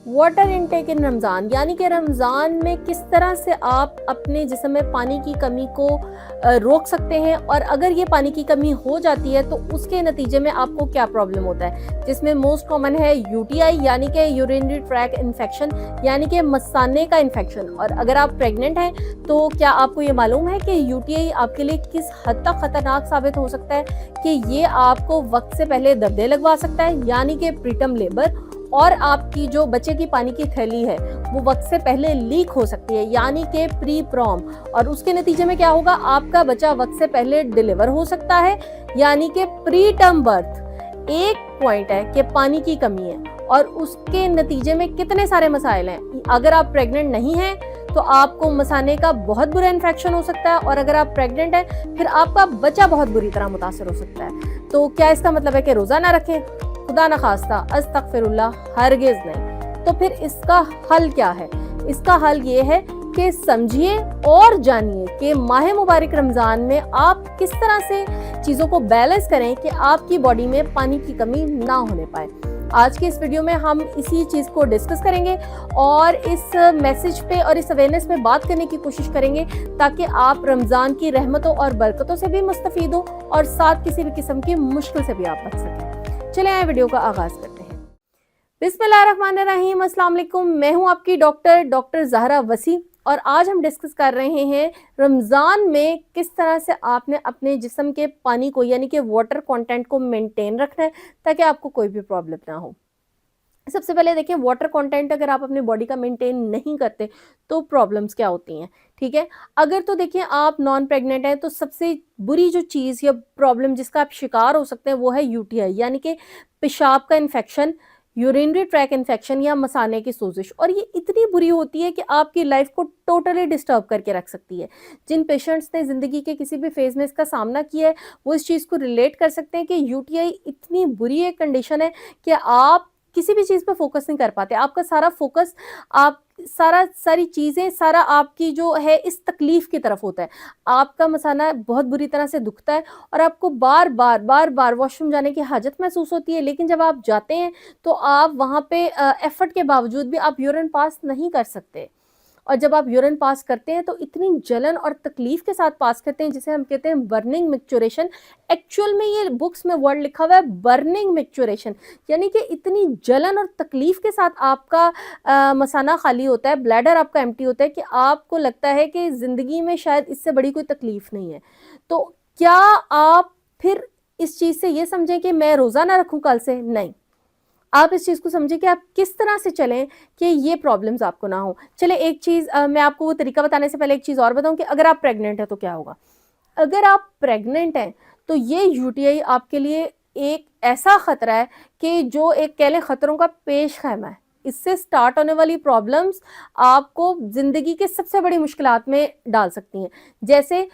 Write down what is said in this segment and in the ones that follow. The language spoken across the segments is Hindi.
वाटर इनटेक इन रमज़ान, यानी कि रमज़ान में किस तरह से आप अपने जिस्म में पानी की कमी को रोक सकते हैं, और अगर ये पानी की कमी हो जाती है तो उसके नतीजे में आपको क्या प्रॉब्लम होता है, जिसमें मोस्ट कॉमन है यूटीआई यानी कि यूरिनरी ट्रैक इन्फेक्शन, यानी कि मसाने का इन्फेक्शन। और अगर आप प्रेग्नेंट हैं तो क्या आपको ये मालूम है कि यूटीआई आपके लिए किस हद तक खतरनाक साबित हो सकता है कि ये आपको वक्त से पहले दर्दे लगवा सकता है, यानी कि प्रीटर्म लेबर, और आपकी जो बच्चे की पानी की थैली है वो वक्त से पहले लीक हो सकती है, यानी कि प्री प्रॉम। और उसके नतीजे में क्या होगा, आपका बच्चा वक्त से पहले डिलीवर हो सकता है, यानी कि प्री टर्म बर्थ। एक पॉइंट है कि पानी की कमी है और उसके नतीजे में कितने सारे मसाइल हैं। अगर आप प्रेग्नेंट नहीं हैं तो आपको मसाने का बहुत बुरा इन्फेक्शन हो सकता है, और अगर आप प्रेग्नेंट हैं फिर आपका बच्चा बहुत बुरी तरह मुतासर हो सकता है। तो क्या इसका मतलब है कि रोजा ना रखें? खुदा न खास्ता, अस्तगफिरुल्लाह, हरगिज नहीं। तो फिर इसका हल क्या है? इसका हल ये है कि समझिए और जानिए कि माह मुबारक रमज़ान में आप किस तरह से चीज़ों को बैलेंस करें कि आपकी बॉडी में पानी की कमी ना होने पाए। आज के इस वीडियो में हम इसी चीज़ को डिस्कस करेंगे और इस मैसेज पे और इस अवेयरनेस पे बात करने की कोशिश करेंगे, ताकि आप रमज़ान की रहमतों और बरकतों से भी मुस्तफ़ीद हो और साथ किसी भी किस्म की मुश्किल से भी आप बच सकें। चलिए आए वीडियो का आगाज करते हैं। बिस्मिल्लाहिर्रहमानिर्रहीम, अस्सलाम वालेकुम। मैं हूं आपकी डॉक्टर ज़हरा वसी, और आज हम डिस्कस कर रहे हैं रमज़ान में किस तरह से आपने अपने जिस्म के पानी को, यानी कि वाटर कंटेंट को मेंटेन रखना है ताकि आपको कोई भी प्रॉब्लम ना हो। सबसे पहले देखिए, वाटर कंटेंट अगर आप अपनी बॉडी का मेंटेन नहीं करते तो प्रॉब्लम्स क्या होती हैं, ठीक है। अगर तो देखिए आप नॉन प्रेग्नेंट हैं तो सबसे बुरी जो चीज़ या प्रॉब्लम जिसका आप शिकार हो सकते हैं वो है यूटीआई, यानी कि पेशाब का इन्फेक्शन, यूरिनरी ट्रैक इन्फेक्शन या मसाने की सोजिश। और ये इतनी बुरी होती है कि आपकी लाइफ को टोटली डिस्टर्ब करके रख सकती है। जिन पेशेंट्स ने ज़िंदगी के किसी भी फेज़ में इसका सामना किया है वो इस चीज़ को रिलेट कर सकते हैं कि यूटीआई इतनी बुरी एक कंडीशन है कि आप किसी भी चीज़ पे फोकस नहीं कर पाते। आपका सारा फोकस, आप सारी चीज़ें, सारा आपकी जो है इस तकलीफ़ की तरफ होता है। आपका मसाना बहुत बुरी तरह से दुखता है और आपको बार-बार वॉशरूम जाने की हाजत महसूस होती है, लेकिन जब आप जाते हैं तो आप वहाँ पे एफ़र्ट के बावजूद भी आप यूरिन पास नहीं कर सकते। और जब आप यूरिन पास करते हैं तो इतनी जलन और तकलीफ के साथ पास करते हैं, जिसे हम कहते हैं बर्निंग मिक्चुरेशन। एक्चुअल में ये बुक्स में वर्ड लिखा हुआ है बर्निंग मिक्चुरेशन, यानी कि इतनी जलन और तकलीफ के साथ आपका मसाना खाली होता है, ब्लैडर आपका एम्प्टी होता है कि आपको लगता है कि ज़िंदगी में शायद इससे बड़ी कोई तकलीफ नहीं है। तो क्या आप फिर इस चीज़ से ये समझें कि मैं रोज़ा ना रखूँ कल से? नहीं। आप इस चीज़ को समझिए कि आप किस तरह से चलें कि ये प्रॉब्लम्स आपको ना हो। चलिए एक चीज़, मैं आपको वो तरीका बताने से पहले एक चीज़ और बताऊँ कि अगर आप प्रेग्नेंट हैं तो क्या होगा। अगर आप प्रेग्नेंट हैं तो ये यूटीआई आपके लिए एक ऐसा खतरा है कि जो एक कह लें खतरों का पेश खैमा है। इससे स्टार्ट होने वाली प्रॉब्लम्स आपको ज़िंदगी के सबसे बड़ी मुश्किलात में डाल सकती हैं। जैसे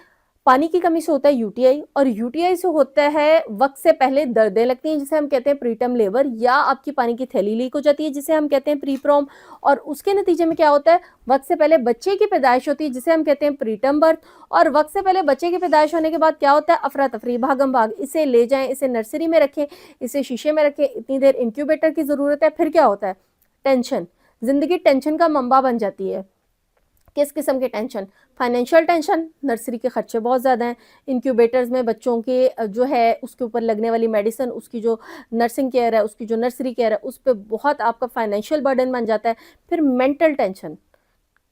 पानी की कमी से होता है यूटीआई, और यूटीआई से होता है वक्त से पहले दर्दें लगती हैं, जिसे हम कहते हैं प्रीटर्म लेबर, या आपकी पानी की थैली लीक हो जाती है जिसे हम कहते हैं प्री प्रॉम। और उसके नतीजे में क्या होता है, वक्त से पहले बच्चे की पैदाइश होती है जिसे हम कहते हैं प्रीटर्म बर्थ। और वक्त से पहले बच्चे की पैदाइश होने के बाद क्या होता है, अफरा तफरी, भागम भाग, इसे ले जाएं, इसे नर्सरी में रखें, इसे शीशे में रखें, इतनी देर इंक्यूबेटर की ज़रूरत है। फिर क्या होता है, टेंशन। ज़िंदगी टेंशन का मंबा बन जाती है। किस किस्म के टेंशन? फाइनेंशियल टेंशन, नर्सरी के खर्चे बहुत ज़्यादा हैं, इंक्यूबेटर्स में बच्चों के जो है उसके ऊपर लगने वाली मेडिसिन, उसकी जो नर्सिंग केयर है, उसकी जो नर्सरी केयर है, उस पे बहुत आपका फाइनेंशियल बर्डन बन जाता है। फिर मेंटल टेंशन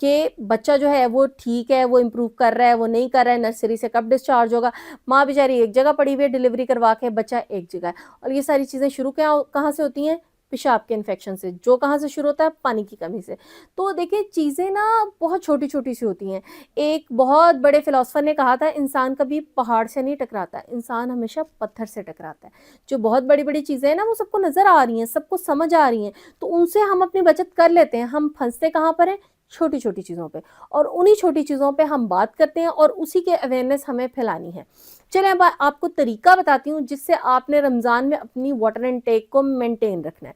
कि बच्चा जो है वो ठीक है, वो इम्प्रूव कर रहा है, वो नहीं कर रहा है, नर्सरी से कब डिस्चार्ज होगा, माँ बेचारी एक जगह पड़ी हुई है डिलीवरी करवा के, बच्चा एक जगह है। और ये सारी चीज़ें शुरू कहाँ से होती हैं? पेशाब के इन्फेक्शन से, जो कहाँ से शुरू होता है? पानी की कमी से। तो देखिए चीज़ें ना बहुत छोटी-छोटी सी होती हैं। एक बहुत बड़े फिलोसोफर ने कहा था, इंसान कभी पहाड़ से नहीं टकराता, इंसान हमेशा पत्थर से टकराता है। जो बहुत बड़ी-बड़ी चीज़ें हैं ना वो सबको नज़र आ रही हैं, सबको समझ आ रही हैं, तो उनसे हम अपनी बचत कर लेते हैं। हम फँसते कहाँ पर हैं? छोटी-छोटी चीज़ों पे, और उन्हीं छोटी चीज़ों पे हम बात करते हैं और उसी के अवेयरनेस हमें फैलानी है। चलिए अब आपको तरीका बताती हूँ जिससे आपने रमज़ान में अपनी वाटर इनटेक को मेंटेन रखना है।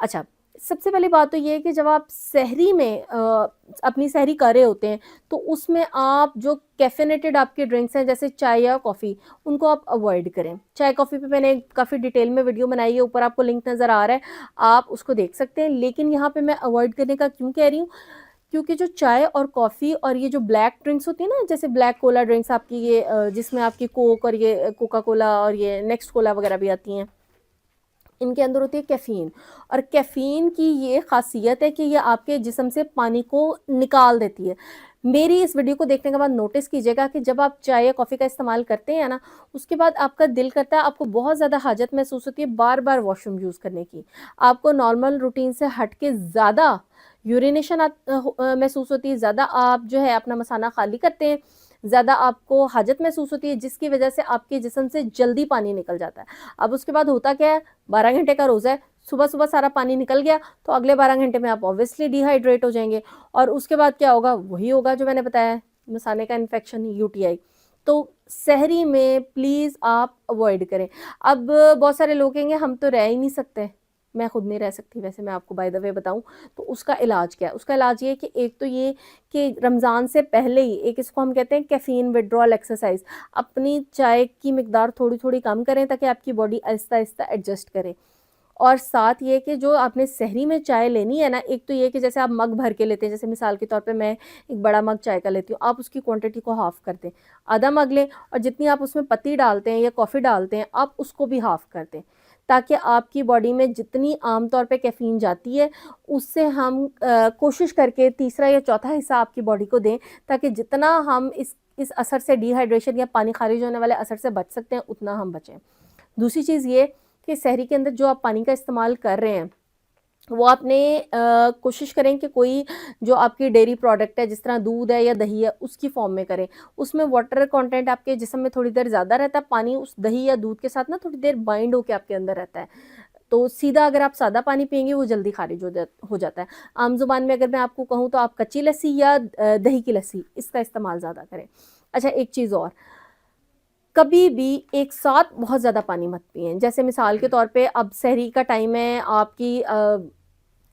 अच्छा, सबसे पहली बात तो ये है कि जब आप सहरी में अपनी सहरी कर रहे होते हैं, तो उसमें आप जो कैफ़ीनेटेड आपके ड्रिंक्स हैं, जैसे चाय या कॉफ़ी, उनको आप अवॉइड करें। चाय, कॉफ़ी पे मैंने काफ़ी डिटेल में वीडियो बनाई है, ऊपर आपको लिंक नज़र आ रहा है, आप उसको देख सकते हैं। लेकिन यहाँ पे मैं अवॉइड करने का क्यों कह रही हूँ, क्योंकि जो चाय और कॉफ़ी और ये जो ब्लैक ड्रिंक्स होती है ना, जैसे ब्लैक कोला ड्रिंक्स आपकी ये जिसमें आपकी कोक और ये कोका कोला और ये नेक्स्ट कोला वगैरह भी आती हैं, इनके अंदर होती है कैफ़ीन। और कैफ़ीन की ये ख़ासियत है कि ये आपके जिस्म से पानी को निकाल देती है। मेरी इस वीडियो को देखने के बाद नोटिस कीजिएगा कि जब आप चाय या कॉफ़ी का इस्तेमाल करते हैं ना, उसके बाद आपका दिल करता है, आपको बहुत ज़्यादा हाजत महसूस होती है बार-बार वॉशरूम यूज़ करने की। आपको नॉर्मल रूटीन से हट के ज़्यादा यूरिनेशन महसूस होती है, ज़्यादा आप जो है अपना मसाना खाली करते हैं, ज़्यादा आपको हाजत महसूस होती है, जिसकी वजह से आपके जिस्म से जल्दी पानी निकल जाता है। अब उसके बाद होता क्या है, 12 घंटे का रोज़ा है, सुबह-सुबह सारा पानी निकल गया, तो अगले 12 घंटे में आप ऑब्वियसली डिहाइड्रेट हो जाएँगे और उसके बाद क्या होगा, वही होगा जो मैंने बताया है, मसाने का इन्फेक्शन, यूटीआई। तो सहरी में प्लीज़ आप अवॉइड करें। अब बहुत सारे लोग कहेंगे हम तो रह ही नहीं सकते, मैं खुद नहीं रह सकती वैसे, मैं आपको बाय द वे बताऊँ तो उसका इलाज क्या है? उसका इलाज ये है कि एक तो ये कि रमज़ान से पहले ही एक इसको हम कहते हैं कैफ़ीन विथड्रॉल एक्सरसाइज़, अपनी चाय की मिकदार थोड़ी-थोड़ी कम करें ताकि आपकी बॉडी आहिस्ता-आहिस्ता एडजस्ट करे। और साथ ये कि जो आपने सहरी में चाय लेनी है ना, एक तो ये कि जैसे आप मग भर के लेते हैं, जैसे मिसाल के तौर पे मैं एक बड़ा मग चाय का लेती हूँ, आप उसकी क्वांटिटी को हाफ़ कर दें। आधा मग लें और जितनी आप उसमें पत्ती डालते हैं या कॉफ़ी डालते हैं, आप उसको भी हाफ़ कर दें, ताकि आपकी बॉडी में जितनी आम तौर पे कैफ़ीन जाती है, उससे हम कोशिश करके तीसरा या चौथा हिस्सा आपकी बॉडी को दें, ताकि जितना हम इस असर से, डिहाइड्रेशन या पानी ख़ारिज होने वाले असर से बच सकते हैं, उतना हम बचें। दूसरी चीज़ ये कि सहरी के अंदर जो आप पानी का इस्तेमाल कर रहे हैं, वो आपने कोशिश करें कि कोई जो आपकी डेयरी प्रोडक्ट है, जिस तरह दूध है या दही है, उसकी फ़ॉर्म में करें। उसमें वाटर कंटेंट आपके जिस्म में थोड़ी देर ज़्यादा रहता है, पानी उस दही या दूध के साथ ना थोड़ी देर बाइंड होके आपके अंदर रहता है। तो सीधा अगर आप सादा पानी पिएँगे, वो जल्दी ख़ारिज हो जाता है। आम ज़ुबान में अगर मैं आपको कहूँ तो आप कच्ची लस्सी या दही की लस्सी, इसका इस्तेमाल ज़्यादा करें। अच्छा, एक चीज़ और, कभी भी एक साथ बहुत ज़्यादा पानी मत पिएँ। जैसे मिसाल के तौर पे अब सहरी का टाइम है, आपकी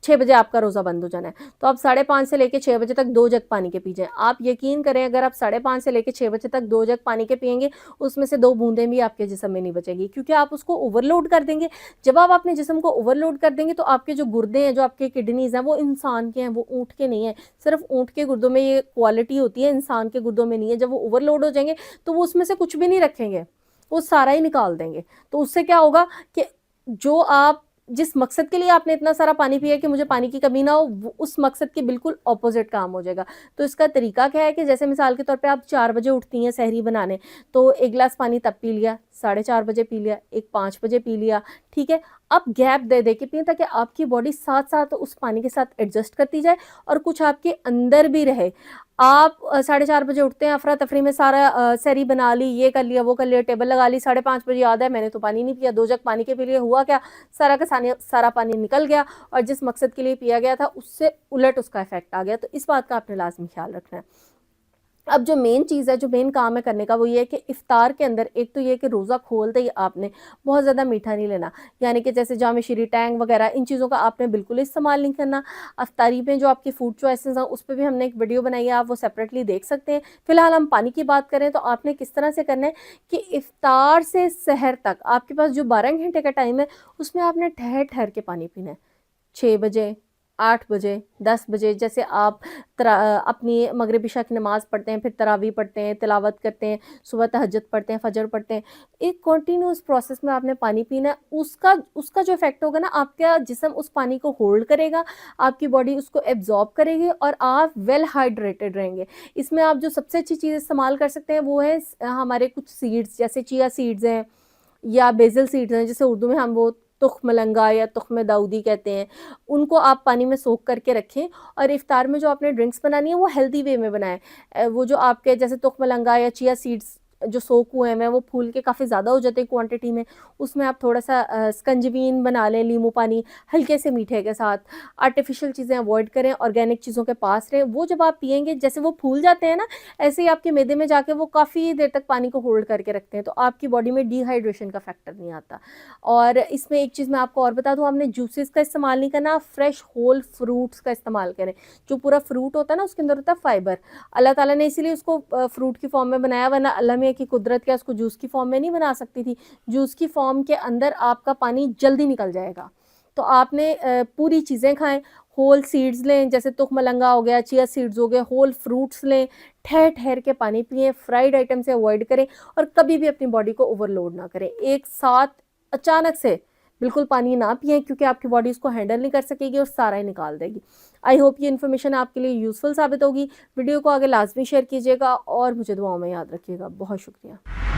6 बजे आपका रोज़ा बंद हो जाना है, तो आप 5:30 से लेके 6 बजे तक 2 जग पानी के पी जाएँ। आप यकीन करें, अगर आप 5:30 से लेके 6 बजे तक 2 जग पानी के पिएँगे, उसमें से 2 बूँदें भी आपके जिस्म में नहीं बचेंगी, क्योंकि आप उसको ओवरलोड कर देंगे। जब आप अपने जिस्म को ओवरलोड कर देंगे, तो आपके जो गुर्दे हैं, जो आपके किडनीज़ हैं, वो इंसान के हैं, वो ऊँट के नहीं हैं। सिर्फ़ ऊँट के गुर्दों में ये क्वालिटी होती है, इंसान के गुर्दों में नहीं है। जब वो ओवरलोड हो जाएँगे, तो वो उसमें से कुछ भी नहीं रखेंगे, वो सारा ही निकाल देंगे। तो उससे क्या होगा कि जो आप जिस मकसद के लिए आपने इतना सारा पानी पिया कि मुझे पानी की कमी ना हो, वो उस मकसद के बिल्कुल ऑपोज़िट काम हो जाएगा। तो इसका तरीका क्या है कि जैसे मिसाल के तौर पे आप 4 बजे उठती हैं सहरी बनाने, तो 1 ग्लास पानी तब पी लिया, 4:30 बजे पी लिया, एक 5 बजे पी लिया, ठीक है? आप गैप दे-दे के पिएँ, ताकि आपकी बॉडी साथ-साथ उस पानी के साथ एडजस्ट करती जाए और कुछ आपके अंदर भी रहे। आप 4:30 बजे उठते हैं, अफ़रा-तफ़री में सारा सहरी बना ली, ये कर लिया, वो कर लिया, टेबल लगा ली, 5:30 बजे याद है मैंने तो पानी नहीं पिया, 2 जग पानी के पी लिए, हुआ क्या? सारा का सारा पानी निकल गया और जिस मकसद के लिए पिया गया था, उससे उलट उसका इफ़ेक्ट आ गया। तो इस बात का आपने लाज़मी ख़्याल रखना है। अब जो मेन चीज़ है, जो मेन काम है करने का, वो ये है कि इफ्तार के अंदर एक तो ये है कि रोज़ा खोलते ही आपने बहुत ज़्यादा मीठा नहीं लेना, यानी कि जैसे जाम शीरी, टैंग वगैरह, इन चीज़ों का आपने बिल्कुल इस्तेमाल नहीं करना। अफ्तारी में जो आपकी फूड चॉइसेस हैं, उस पे भी हमने एक वीडियो बनाई है, आप वो सेपरेटली देख सकते हैं। फिलहाल हम पानी की बात करें तो आपने किस तरह से करना है कि इफ्तार से सहर तक आपके पास जो 12 घंटे का टाइम है, उसमें आपने ठहर-ठहर के पानी पीना है। 6 बजे, 8 बजे, 10 बजे, जैसे आप अपनी मगरिब इशा की नमाज़ पढ़ते हैं, फिर तरावी पढ़ते हैं, तिलावत करते हैं, सुबह तहज्जुद पढ़ते हैं, फजर पढ़ते हैं। एक कंटिन्यूअस प्रोसेस में आपने पानी पीना है। उसका उसका जो इफ़ेक्ट होगा ना, आपका जिस्म उस पानी को होल्ड करेगा, आपकी बॉडी उसको एब्ज़ॉर्ब करेगी और आप वेल हाइड्रेटेड रहेंगे। इसमें आप जो सबसे अच्छी चीज़ इस्तेमाल कर सकते हैं, वो है हमारे कुछ सीड्स, जैसे चिया सीड्स हैं या बेसिल सीड्स हैं, जिसे उर्दू में हम वो तुख्मलंगा या तुख्म दाऊदी कहते हैं। उनको आप पानी में सोख करके रखें और इफ्तार में जो आपने ड्रिंक्स बनानी है, वो हेल्दी वे में बनाएँ। वो जो आपके जैसे तुख्मलंगा या चिया सीड्स जो सोक हुए हैं वो फूल के काफ़ी ज़्यादा हो जाते हैं क्वांटिटी में, उसमें आप थोड़ा-सा स्कंजवीन बना लें, नींबू पानी हल्के से मीठे के साथ। आर्टिफ़िशियल चीज़ें अवॉइड करें, ऑर्गेनिक चीज़ों के पास रहें। वो जब आप पिएँगे, जैसे वो फूल जाते हैं ना, ऐसे ही आपके मैदे में जाके वो काफ़ी देर तक पानी को होल्ड करके रखते हैं, तो आपकी बॉडी में डिहाइड्रेशन का फैक्टर नहीं आता। और इसमें एक चीज़ मैं आपको और बता दूँ, आपने जूसेस का इस्तेमाल नहीं करना, फ्रेश होल फ्रूट्स का इस्तेमाल करें। जो पूरा फ्रूट होता है ना, उसके अंदर होता है फाइबर। अल्लाह ताला ने इसीलिए उसको फ्रूट की फॉर्म में बनाया, वरना अल्लाह मियाँ की कुदरत क्या उसको जूस की फॉर्म में नहीं बना सकती थी। जूस की फॉर्म के अंदर आपका पानी जल्दी निकल जाएगा। तो आपने पूरी चीज़ें खाएँ, होल सीड्स लें, जैसे तुखमलंगा हो गया, चिया सीड्स हो गए, होल फ्रूट्स लें, ठहर-ठहर के पानी पिएँ, फ्राइड आइटम से अवॉइड करें और कभी भी अपनी बॉडी को ओवरलोड ना करें। एक साथ अचानक से बिल्कुल पानी ना पिएँ, क्योंकि आपकी बॉडी उसको हैंडल नहीं कर सकेगी और सारा ही निकाल देगी। आई होप ये इन्फॉर्मेशन आपके लिए यूज़फुल साबित होगी। वीडियो को आगे लाज़मी शेयर कीजिएगा और मुझे दुआओं में याद रखिएगा। बहुत शुक्रिया।